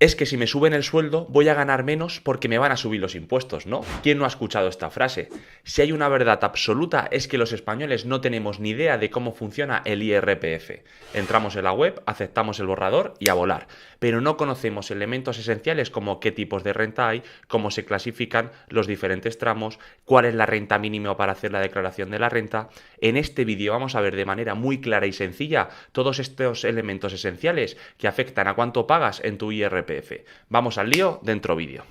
Es que si me suben el sueldo voy a ganar menos porque me van a subir los impuestos, ¿no? ¿Quién no ha escuchado esta frase? Si hay una verdad absoluta es que los españoles no tenemos ni idea de cómo funciona el IRPF. Entramos en la web, aceptamos el borrador y a volar, pero no conocemos elementos esenciales como qué tipos de renta hay, cómo se clasifican los diferentes tramos, cuál es la renta mínima para hacer la declaración de la renta. En este vídeo vamos a ver de manera muy clara y sencilla todos estos elementos esenciales que afectan a cuánto pagas en tu IRPF. Vamos al lío, dentro vídeo.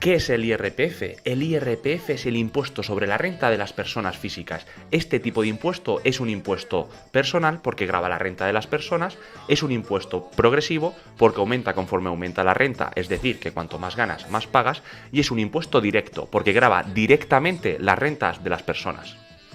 ¿Qué es el IRPF? El IRPF es el impuesto sobre la renta de las personas físicas. Este tipo de impuesto es un impuesto personal porque grava la renta de las personas, es un impuesto progresivo porque aumenta conforme aumenta la renta, es decir, que cuanto más ganas, más pagas, y es un impuesto directo porque grava directamente las rentas de las personas.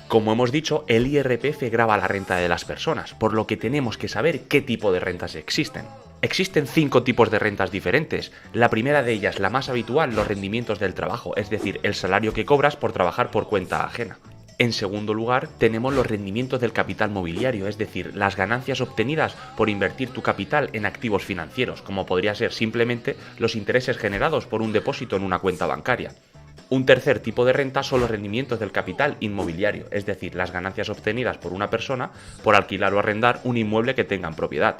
Como hemos dicho, el IRPF grava la renta de las personas, por lo que tenemos que saber qué tipo de rentas existen. Existen 5 tipos de rentas diferentes. La primera de ellas, la más habitual, los rendimientos del trabajo, es decir, el salario que cobras por trabajar por cuenta ajena. En segundo lugar, tenemos los rendimientos del capital mobiliario, es decir, las ganancias obtenidas por invertir tu capital en activos financieros, como podría ser simplemente los intereses generados por un depósito en una cuenta bancaria. Un tercer tipo de renta son los rendimientos del capital inmobiliario, es decir, las ganancias obtenidas por una persona por alquilar o arrendar un inmueble que tenga en propiedad.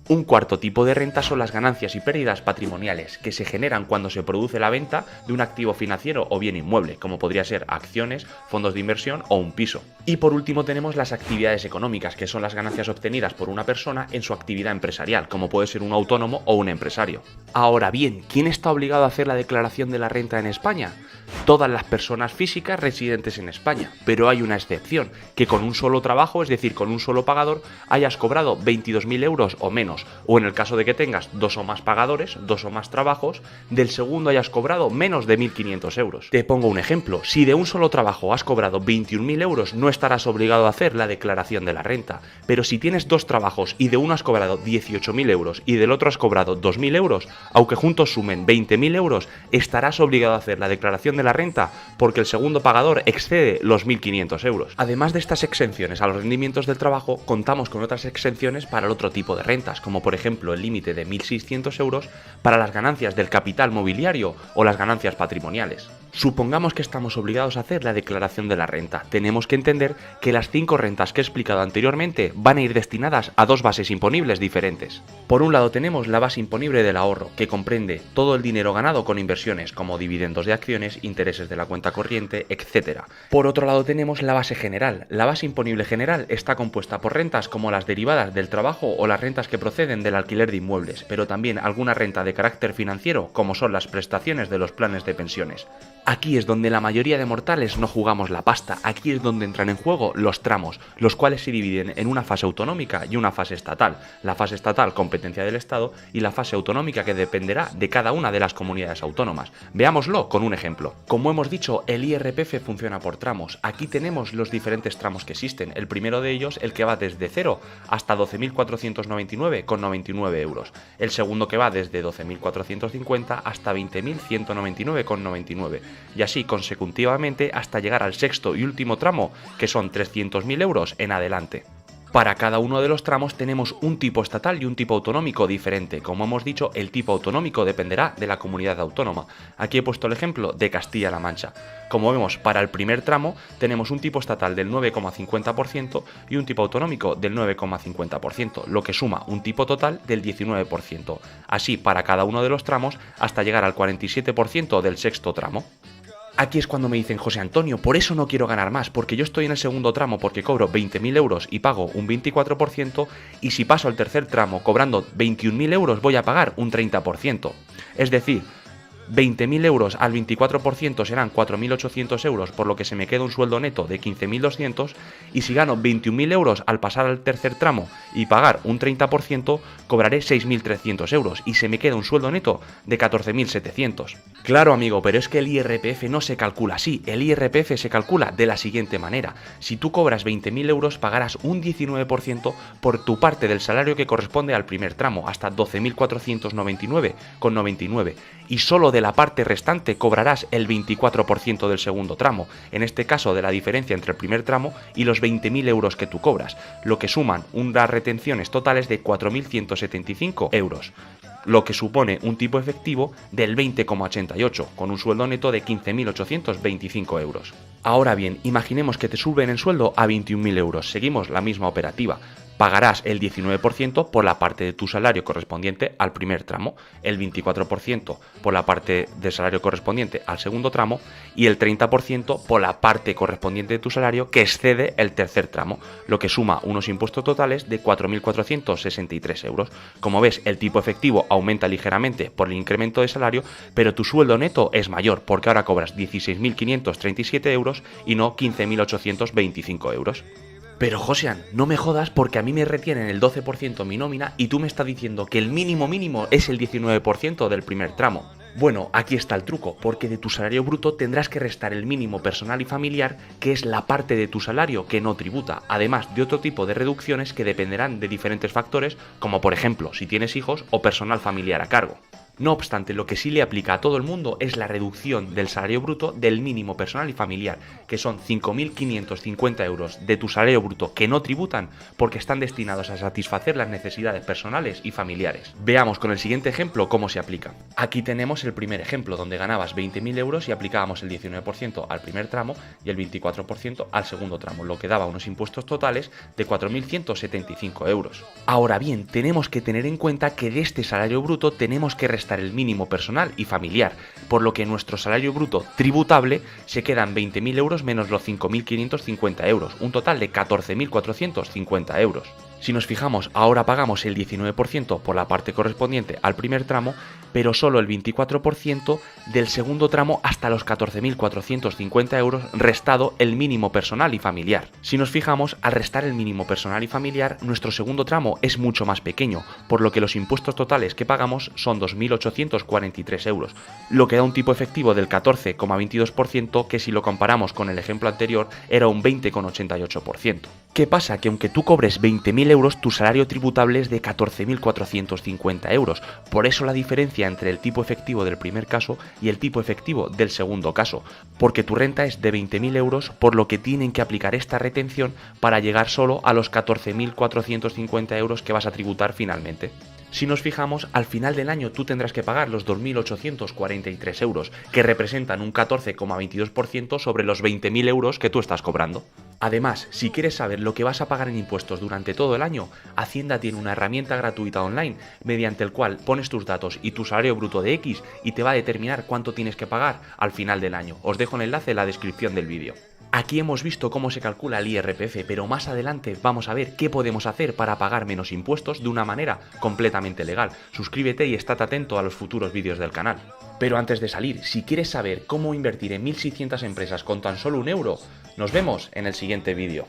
Un cuarto tipo de renta son las ganancias y pérdidas patrimoniales, que se generan cuando se produce la venta de un activo financiero o bien inmueble, como podría ser acciones, fondos de inversión o un piso. Y por último tenemos las actividades económicas, que son las ganancias obtenidas por una persona en su actividad empresarial, como puede ser un autónomo o un empresario. Ahora bien, ¿quién está obligado a hacer la declaración de la renta en España? Todas las personas físicas residentes en España, pero hay una excepción, que con un solo trabajo, es decir, con un solo pagador, hayas cobrado 22.000 euros o menos, o en el caso de que tengas 2 o más pagadores, 2 o más trabajos, del segundo hayas cobrado menos de 1.500 euros. Te pongo un ejemplo, si de un solo trabajo has cobrado 21.000 euros, no estarás obligado a hacer la declaración de la renta, pero si tienes 2 trabajos y de uno has cobrado 18.000 euros y del otro has cobrado 2.000 euros, aunque juntos sumen 20.000 euros, estarás obligado a hacer la declaración de la renta porque el segundo pagador excede los 1.500 euros. Además de estas exenciones a los rendimientos del trabajo, contamos con otras exenciones para el otro tipo de rentas, como por ejemplo el límite de 1.600 euros para las ganancias del capital mobiliario o las ganancias patrimoniales. Supongamos que estamos obligados a hacer la declaración de la renta. Tenemos que entender que las 5 rentas que he explicado anteriormente van a ir destinadas a 2 bases imponibles diferentes. Por un lado tenemos la base imponible del ahorro, que comprende todo el dinero ganado con inversiones como dividendos de acciones, intereses de la cuenta corriente, etc. Por otro lado tenemos la base general. La base imponible general está compuesta por rentas como las derivadas del trabajo o las rentas que proceden del alquiler de inmuebles, pero también alguna renta de carácter financiero como son las prestaciones de los planes de pensiones. Aquí es donde la mayoría de mortales no jugamos la pasta, aquí es donde entran en juego los tramos, los cuales se dividen en una fase autonómica y una fase estatal. La fase estatal, competencia del Estado, y la fase autonómica, que dependerá de cada una de las comunidades autónomas. Veámoslo con un ejemplo. Como hemos dicho, el IRPF funciona por tramos. Aquí tenemos los diferentes tramos que existen. El primero de ellos, el que va desde 0 hasta 12.499,99 euros. El segundo que va desde 12.450 hasta 20.199,99. Y así consecutivamente hasta llegar al sexto y último tramo, que son 300.000 euros en adelante. Para cada uno de los tramos tenemos un tipo estatal y un tipo autonómico diferente. Como hemos dicho, el tipo autonómico dependerá de la comunidad autónoma. Aquí he puesto el ejemplo de Castilla-La Mancha. Como vemos, para el primer tramo tenemos un tipo estatal del 9,50% y un tipo autonómico del 9,50%, lo que suma un tipo total del 19%. Así para cada uno de los tramos hasta llegar al 47% del sexto tramo. Aquí es cuando me dicen: José Antonio, por eso no quiero ganar más, porque yo estoy en el segundo tramo porque cobro 20.000 euros y pago un 24%, y si paso al tercer tramo cobrando 21.000 euros voy a pagar un 30%. Es decir, 20.000 euros al 24% serán 4.800 euros, por lo que se me queda un sueldo neto de 15.200, y si gano 21.000 euros al pasar al tercer tramo y pagar un 30%, cobraré 6.300 euros y se me queda un sueldo neto de 14.700. Claro, amigo, pero es que el IRPF no se calcula así. El IRPF se calcula de la siguiente manera: si tú cobras 20.000 euros, pagarás un 19% por tu parte del salario que corresponde al primer tramo, hasta 12.499,99, y solo de de la parte restante cobrarás el 24% del segundo tramo, en este caso de la diferencia entre el primer tramo y los 20.000 euros que tú cobras, lo que suman unas retenciones totales de 4.175 euros, lo que supone un tipo efectivo del 20,88, con un sueldo neto de 15.825 euros. Ahora bien, imaginemos que te suben el sueldo a 21.000 euros, seguimos la misma operativa. Pagarás el 19% por la parte de tu salario correspondiente al primer tramo, el 24% por la parte del salario correspondiente al segundo tramo y el 30% por la parte correspondiente de tu salario que excede el tercer tramo, lo que suma unos impuestos totales de 4.463 euros. Como ves, el tipo efectivo aumenta ligeramente por el incremento de salario, pero tu sueldo neto es mayor porque ahora cobras 16.537 euros y no 15.825 euros. Pero Josean, no me jodas porque a mí me retienen el 12% mi nómina y tú me estás diciendo que el mínimo mínimo es el 19% del primer tramo. Bueno, aquí está el truco, porque de tu salario bruto tendrás que restar el mínimo personal y familiar, que es la parte de tu salario que no tributa, además de otro tipo de reducciones que dependerán de diferentes factores, como por ejemplo si tienes hijos o personal familiar a cargo. No obstante, lo que sí le aplica a todo el mundo es la reducción del salario bruto del mínimo personal y familiar, que son 5.550 euros de tu salario bruto que no tributan porque están destinados a satisfacer las necesidades personales y familiares. Veamos con el siguiente ejemplo cómo se aplica. Aquí tenemos el primer ejemplo, donde ganabas 20.000 euros y aplicábamos el 19% al primer tramo y el 24% al segundo tramo, lo que daba unos impuestos totales de 4.175 euros. Ahora bien, tenemos que tener en cuenta que de este salario bruto tenemos que restar el mínimo personal y familiar, por lo que nuestro salario bruto tributable se quedan 20.000 euros menos los 5.550 euros, un total de 14.450 euros. Si nos fijamos, ahora pagamos el 19% por la parte correspondiente al primer tramo, pero solo el 24% del segundo tramo hasta los 14.450 euros, restado el mínimo personal y familiar. Si nos fijamos, al restar el mínimo personal y familiar, nuestro segundo tramo es mucho más pequeño, por lo que los impuestos totales que pagamos son 2.843 euros, lo que da un tipo efectivo del 14,22%, que si lo comparamos con el ejemplo anterior era un 20,88%. ¿Qué pasa? Que aunque tú cobres 20.000 euros, tu salario tributable es de 14.450 euros. Por eso la diferencia entre el tipo efectivo del primer caso y el tipo efectivo del segundo caso. Porque tu renta es de 20.000 euros, por lo que tienen que aplicar esta retención para llegar solo a los 14.450 euros que vas a tributar finalmente. Si nos fijamos, al final del año tú tendrás que pagar los 2.843 euros, que representan un 14,22% sobre los 20.000 euros que tú estás cobrando. Además, si quieres saber lo que vas a pagar en impuestos durante todo el año, Hacienda tiene una herramienta gratuita online mediante el cual pones tus datos y tu salario bruto de X y te va a determinar cuánto tienes que pagar al final del año. Os dejo el enlace en la descripción del vídeo. Aquí hemos visto cómo se calcula el IRPF, pero más adelante vamos a ver qué podemos hacer para pagar menos impuestos de una manera completamente legal. Suscríbete y estate atento a los futuros vídeos del canal. Pero antes de salir, si quieres saber cómo invertir en 1.600 empresas con tan solo €1, nos vemos en el siguiente vídeo.